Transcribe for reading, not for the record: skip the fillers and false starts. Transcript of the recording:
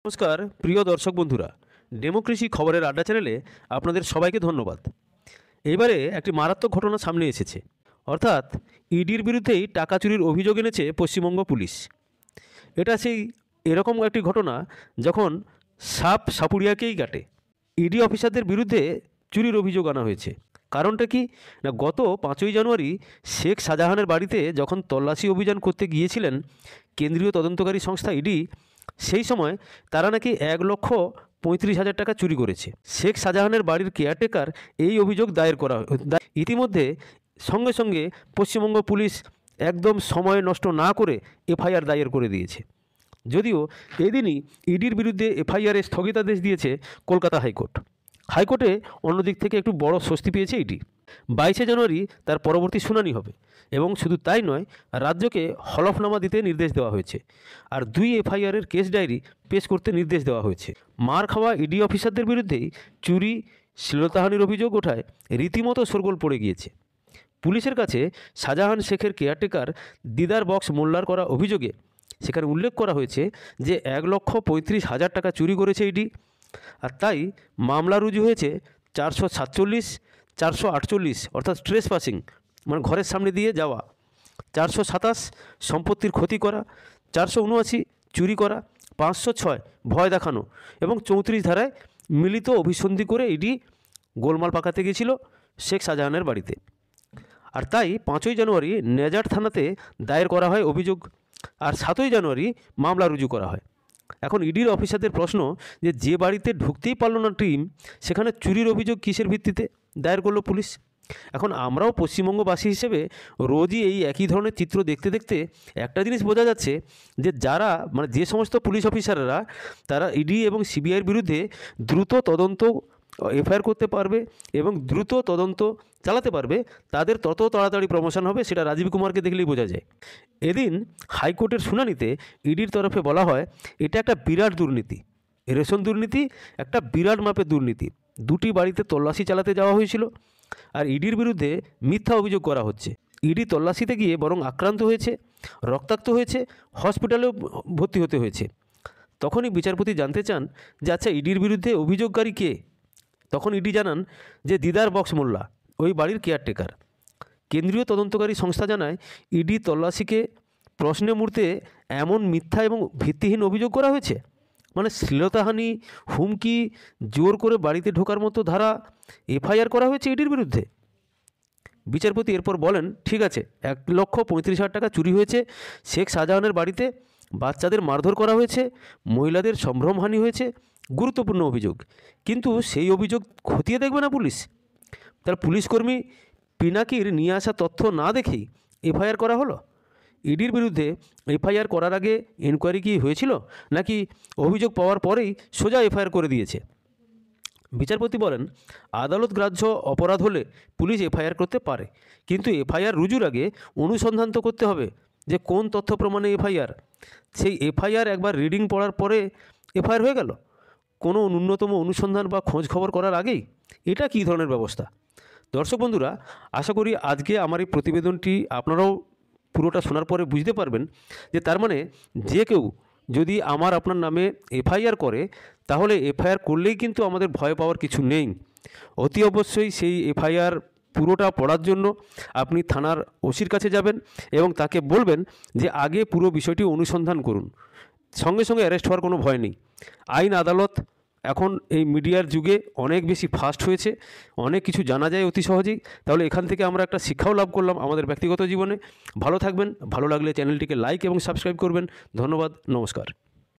নমস্কার প্রিয় দর্শক বন্ধুরা, ডেমোক্রেসি খবরের আড্ডা চ্যানেলে আপনাদের সবাইকে ধন্যবাদ। এবারে একটি মারাত্মক ঘটনা সামনে এসেছে, অর্থাৎ ইডির বিরুদ্ধেই টাকা চুরির অভিযোগ এনেছে পশ্চিমবঙ্গ পুলিশ। এটা সেই এরকম একটি ঘটনা যখন সাপ সাপুড়িয়াকেই কাটে। ইডি অফিসারদের বিরুদ্ধে চুরির অভিযোগ আনা হয়েছে। কারণটা কি না, গত 5ই জানুয়ারি শেখ শাহজাহানের বাড়িতে যখন তল্লাশি অভিযান করতে গিয়েছিলেন কেন্দ্রীয় তদন্তকারী সংস্থা ইডি, সেই সময় তারা নাকি 1,35,000 টাকা চুরি করেছে। শেখ শাহজাহানের বাড়ির কেয়ারটেকার এই অভিযোগ দায়ের করা ইতিমধ্যে সঙ্গে সঙ্গে পশ্চিমবঙ্গ পুলিশ একদম সময় নষ্ট না করে এফআইআর দায়ের করে দিয়েছে। যদিও এদিনই ইডির বিরুদ্ধে এফআইআরে স্থগিতাদেশ দিয়েছে কলকাতা হাইকোর্টে অন্যদিক থেকে একটু বড় স্বস্তি পেয়েছে ইডি। 22শে জানুয়ারি তার পরবর্তী শুনানি হবে এবং শুধু তাই নয়, রাজ্যকে হলফনামা দিতে নির্দেশ দেওয়া হয়েছে আর 2 এফআইআরের কেস ডায়েরি পেশ করতে নির্দেশ দেওয়া হয়েছে। মার খাওয়া ইডি অফিসারদের বিরুদ্ধেই চুরি শ্লীলতাহানির অভিযোগ ওঠায় রীতিমতো শোরগোল পড়ে গিয়েছে। পুলিশের কাছে শাহজাহান শেখের কেয়ারটেকার দিদার বক্স মোল্লার করা অভিযোগে সেখানে উল্লেখ করা হয়েছে যে 1,35,000 টাকা চুরি করেছে ইডি, আর তাই মামলা রুজু হয়েছে 447, 448 অর্থাৎ ট্রেসপাসিং মানে ঘরের সামনে দিয়ে যাওয়া, 427 সম্পত্তির ক্ষতি করা, 479 চুরি করা, 506 ভয় দেখানো এবং 34 ধারায় মিলিত অভিসন্ধি করে ইডি গোলমাল পাকাতে গিয়েছিল শেখ শাহজাহানের বাড়িতে। আর তাই 5ই জানুয়ারি নেজার থানাতে দায়ের করা হয় অভিযোগ, আর 7ই জানুয়ারি মামলা রুজু করা হয়। এখন ইডির অফিসারদের প্রশ্ন যে বাড়িতে ঢুকতেই পারল না টিম, সেখানে চুরির অভিযোগ কিসের ভিত্তিতে দায়ের করলো পুলিশ? এখন আমরাও পশ্চিমবঙ্গবাসী হিসেবে রোজই এই একই ধরনের চিত্র দেখতে দেখতে একটা জিনিস বোঝা যাচ্ছে যে যারা যে সমস্ত পুলিশ অফিসাররা তারা ইডি এবং সিবিআইয়ের বিরুদ্ধে দ্রুত তদন্ত এফআইআর করতে পারবে এবং দ্রুত তদন্ত চালাতে পারবে, তাদের তত তাড়াতাড়ি প্রমোশন হবে, সেটা রাজীব কুমারকে দেখলেই বোঝা যায়। এদিন হাইকোর্টের শুনানিতে ইডির তরফে বলা হয় এটা একটা বিরাট দুর্নীতি, রেশন দুর্নীতি, একটা বিরাট মাপের দুর্নীতি। 2টি বাড়িতে তল্লাশি চালাতে যাওয়া হয়েছিল আর ইডির বিরুদ্ধে মিথ্যা অভিযোগ করা হচ্ছে। ইডি তল্লাশিতে গিয়ে বরং আক্রান্ত হয়েছে, রক্তাক্ত হয়েছে, হসপিটালেও ভর্তি হতে হয়েছে। তখনই বিচারপতি জানতে চান যে আচ্ছা, ইডির বিরুদ্ধে অভিযোগকারী কে? তখন ইডি জানান যে দিদার বক্স মোল্লা, ওই বাড়ির কেয়ারটেকার। কেন্দ্রীয় তদন্তকারী সংস্থা জানায় ইডি তল্লাশিকে প্রশ্নে মুহূর্তে এমন মিথ্যা এবং ভিত্তিহীন অভিযোগ করা হয়েছে, শ্লীলতাহানি, হুমকি, জোর করে বাড়িতে ঢোকার মতো ধারা এফআইআর করা হয়েছে ইডির বিরুদ্ধে। বিচারপতি এরপর বলেন ঠিক আছে, 1,35,000 টাকা চুরি হয়েছে শেখ শাহজাহানের বাড়িতে, বাচ্চাদের মারধর করা হয়েছে, মহিলাদের সম্ভ্রমহানি হয়েছে, গুরুত্বপূর্ণ অভিযোগ, কিন্তু সেই অভিযোগ খতিয়ে দেখবে না পুলিশ? তার পুলিশকর্মী পিনাকির নিয়ে আসা তথ্য না দেখেই এফআইআর করা হলো। ইডির বিরুদ্ধে এফআইআর করার আগে এনকোয়ারি কি হয়েছিল, নাকি অভিযোগ পাওয়ার পরেই সোজা এফআইআর করে দিয়েছে? বিচারপতি বলেন আদালত গ্রাহ্য অপরাধ হলে পুলিশ এফআইআর করতে পারে, কিন্তু এফআইআর রুজুর আগে অনুসন্ধান তো করতে হবে যে কোন তথ্য প্রমাণে এফআইআর। সেই এফআইআর একবার রিডিং পড়ার পরে এফআইআর হয়ে গেল, কোনো ন্যূনতম অনুসন্ধান বা খোঁজ খবর করার আগেই? এটা কী ধরনের ব্যবস্থা? দর্শক বন্ধুরা, আশা করি আজকে আমার এই প্রতিবেদনটি আপনারাও পুরোটা শোনার পরে বুঝতে পারবেন যে তার যে কেউ যদি আপনার নামে এফআইআর করে, তাহলে এফআইআর করলেই কিন্তু আমাদের ভয় পাওয়ার কিছু নেই। অতি অবশ্যই সেই এফআইআর পুরোটা পড়ার জন্য আপনি থানার ওসির কাছে যাবেন এবং তাকে বলবেন যে আগে পুরো বিষয়টি অনুসন্ধান করুন। সঙ্গে সঙ্গে অ্যারেস্ট হওয়ার কোনো ভয় নেই। আইন আদালত এখন এই মিডিয়ার যুগে অনেক বেশি ফাস্ট হয়েছে, অনেক কিছু জানা যায় অতি সহজেই। তাহলে এখান থেকে আমরা একটা শিক্ষাও লাভ করলাম আমাদের ব্যক্তিগত জীবনে। ভালো থাকবেন, ভালো লাগলে চ্যানেলটিকে লাইক এবং সাবস্ক্রাইব করবেন। ধন্যবাদ, নমস্কার।